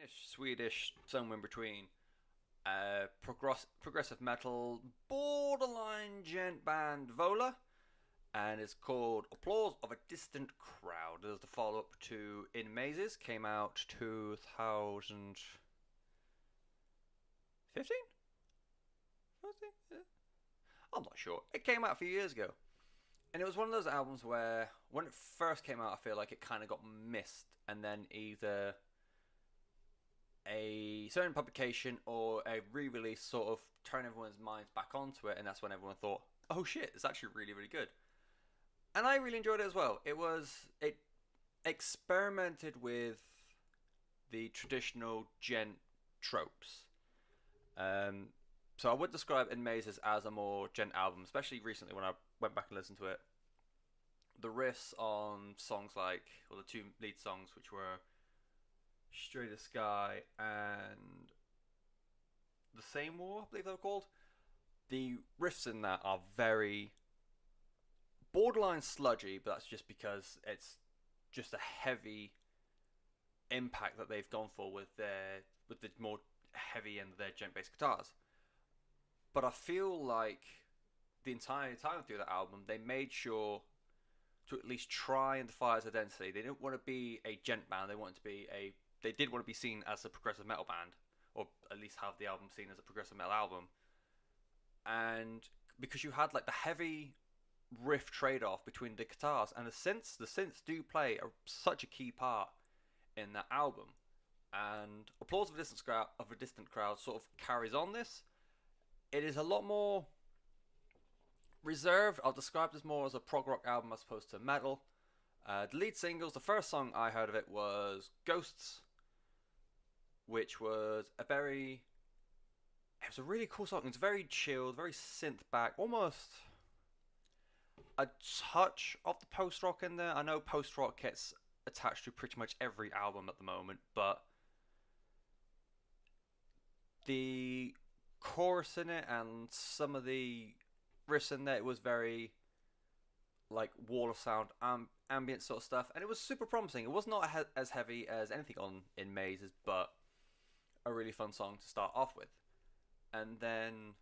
Danish, Swedish, somewhere in between. Progressive metal, borderline gent band Vola, and it's called Applause of a Distant Crowd. It was the follow up to In Mazes, came out 2015? I'm not sure. It came out a few years ago. And it was one of those albums where, when it first came out, I feel like it kind of got missed, and then either a certain publication or a re-release sort of turned everyone's minds back onto it, and that's when everyone thought, "Oh shit, it's actually really, really good." And I really enjoyed it as well. It experimented with the traditional gent tropes. Um, so I would describe In Mazes as a more gent album, especially recently when I went back and listened to it. The riffs on songs like, well, the two lead songs, which were Straight as Sky and The Same War, I believe they were called. The riffs in that are very borderline sludgy, but that's just because it's just a heavy impact that they've gone for with the more heavy end of their gent bass guitars. But I feel like the entire time through the album, they made sure to at least try and defy its identity. They didn't want to be a gent band. They wanted to be a. They did want to be seen as a progressive metal band, or at least have the album seen as a progressive metal album. And because you had like the heavy riff trade-off between the guitars and the synths do play such a key part in that album. And Applause of a Distant Crowd sort of carries on this. It is a lot more reserved. I'll describe this more as a prog rock album as opposed to metal. The lead singles, the first song I heard of it was Ghosts, which was it was a really cool song. It's very chilled, very synth back, almost a touch of the post rock in there. I know post rock gets attached to pretty much every album at the moment, but the chorus in it and some of the riffs in there, it was very like wall of sound, ambient sort of stuff, and it was super promising. It was not as heavy as anything on In Mazes, but a really fun song to start off with. And then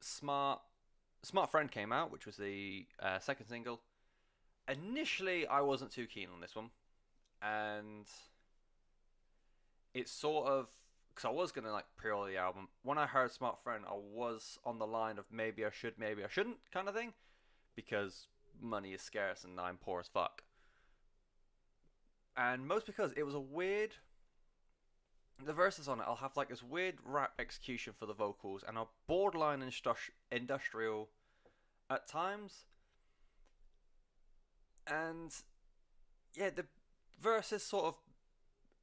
Smart Friend came out, which was the second single. Initially, I wasn't too keen on this one, and it's sort of because I was gonna like pre-order the album. When I heard Smart Friend, I was on the line of maybe I should, maybe I shouldn't kind of thing, because money is scarce and I'm poor as fuck. And most because it was a weird. The verses on it, I'll have like this weird rap execution for the vocals and a borderline industrial at times. And yeah, the verses sort of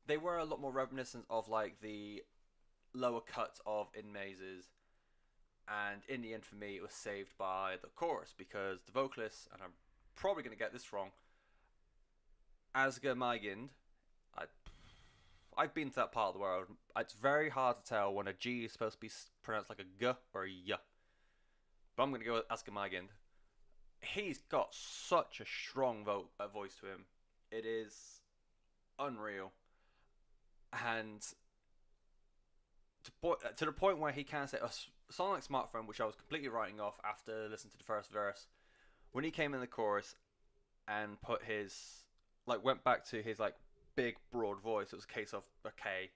they were a lot more reminiscent of like the lower cuts of In Mazes, and in the end for me it was saved by the chorus because the vocalist, and I'm probably going to get this wrong, Asger Maigind. I I've been to that part of the world. It's very hard to tell when a G is supposed to be pronounced like a G or a Y. But I'm going to go with Asger Maigind. He's got such a strong voice to him. It is unreal. And to the point where he can say a song like Smart Friend, which I was completely writing off after listening to the first verse, when he came in the chorus and put his like went back to his like big broad voice, it was a case of okay,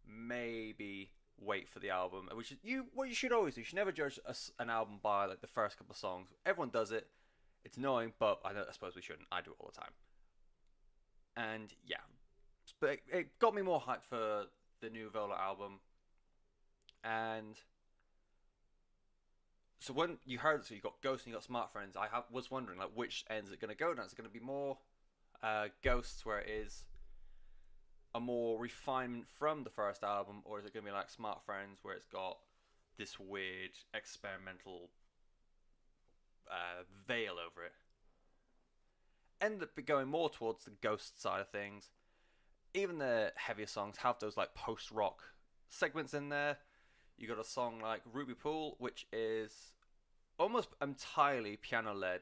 maybe wait for the album, which is what you should always do. You should never judge an album by like the first couple of songs. Everyone does it. It's annoying, but I suppose we shouldn't. I do it all the time. And yeah, but it got me more hyped for the new Vola album. And so when you heard, so you got Ghosts and you got Smart Friends, was wondering like which end is it going to go down? Is it going to be more Ghosts, where it is a more refinement from the first album, or is it going to be like Smart Friends, where it's got this weird experimental veil over it? Ended up going more towards the Ghost side of things. Even the heavier songs have those like post rock segments in there. You got a song like Ruby Pool, which is almost entirely piano led,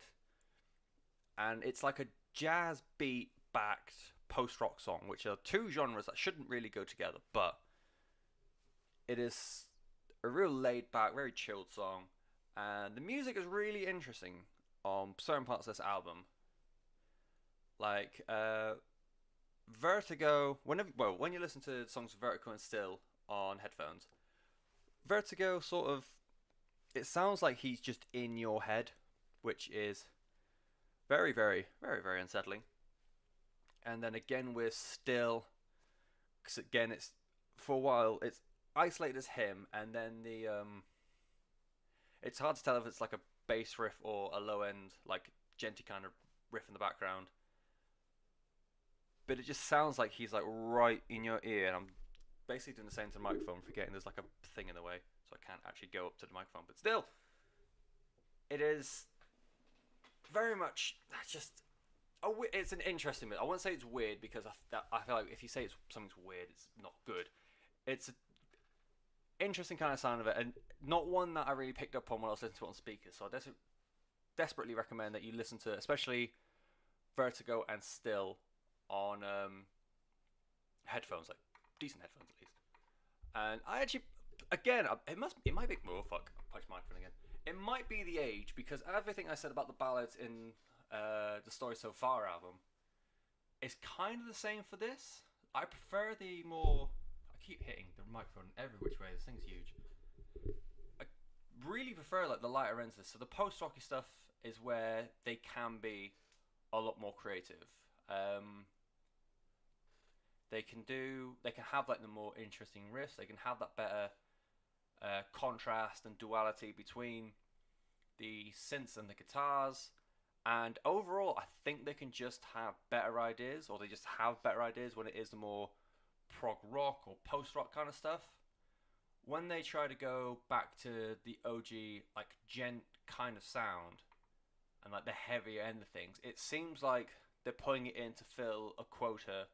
and it's like a jazz beat backed post-rock song, which are two genres that shouldn't really go together, but it is a real laid-back, very chilled song, and the music is really interesting on certain parts of this album. Like Vertigo, when you listen to songs of Vertigo and Still on headphones, Vertigo sort of, it sounds like he's just in your head, which is very, very, very, very unsettling. And then again with Still, because again it's for a while it's isolated as him, and then it's hard to tell if it's like a bass riff or a low end like genty kind of riff in the background. But it just sounds like he's like right in your ear, and I'm basically doing the same to the microphone, forgetting there's like a thing in the way, so I can't actually go up to the microphone. But still, it is very much just it's an interesting bit. I won't say it's weird because I feel like if you say something's weird, it's not good. It's an interesting kind of sound of it, and not one that I really picked up on when I was listening to it on speakers. So I desperately recommend that you listen to it, especially Vertigo and Still on headphones, like decent headphones at least. And I actually, again, it might be, oh fuck, punch my microphone again. It might be the age, because everything I said about the ballads in the Story So Far album is kind of the same for this. I prefer the more, I keep hitting the microphone every which way, this thing's huge. I really prefer like the lighter ends of this. So the post-rocky stuff is where they can be a lot more creative. They can have like the more interesting riffs. They can have that better contrast and duality between the synths and the guitars. And overall, I think they can just have better ideas, or they just have better ideas when it is the more prog rock or post rock kind of stuff. When they try to go back to the OG like gent kind of sound and like the heavier end of things, it seems like they're putting it in to fill a quota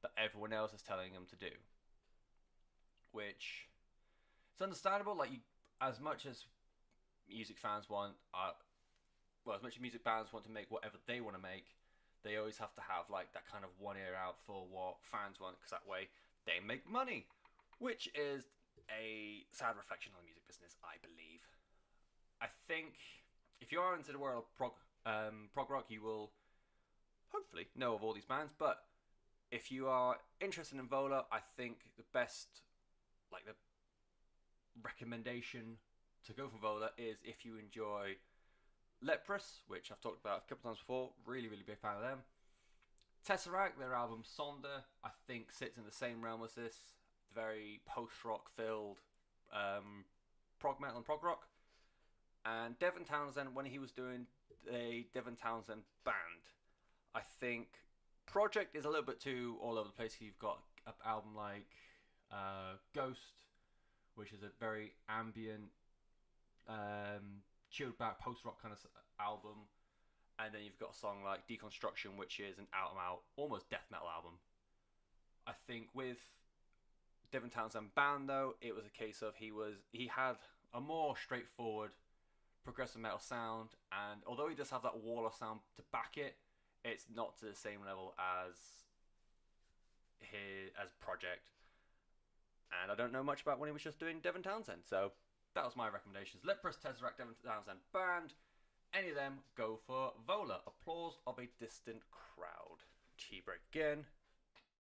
that everyone else is telling them to do, which it's understandable. Like as much as music fans want, as much as music bands want to make whatever they want to make, they always have to have like that kind of one ear out for what fans want, because that way they make money, which is a sad reflection on the music business, I believe. I think if you are into the world of prog rock, you will hopefully know of all these bands, but if you are interested in Vola, I think the best, like the recommendation to go for Vola is if you enjoy Leprous, which I've talked about a couple times before. Really, really big fan of them. Tesseract, their album Sonder, I think sits in the same realm as this. Very post-rock filled prog metal and prog rock. And Devin Townsend, when he was doing a Devin Townsend band, I think Project is a little bit too all over the place. You've got an album like Ghost, which is a very ambient, chilled back post rock kind of album, and then you've got a song like Deconstruction, which is an out and out almost death metal album. I think with Devin Townsend band though, it was a case of he had a more straightforward progressive metal sound, and although he does have that Vola sound to back it, it's not to the same level as Project. And I don't know much about when he was just doing Devin Townsend, so that was my recommendations. Leprous, Tesseract, Devin Townsend band. Any of them, go for Vola. Applause of a distant crowd. Tea break again.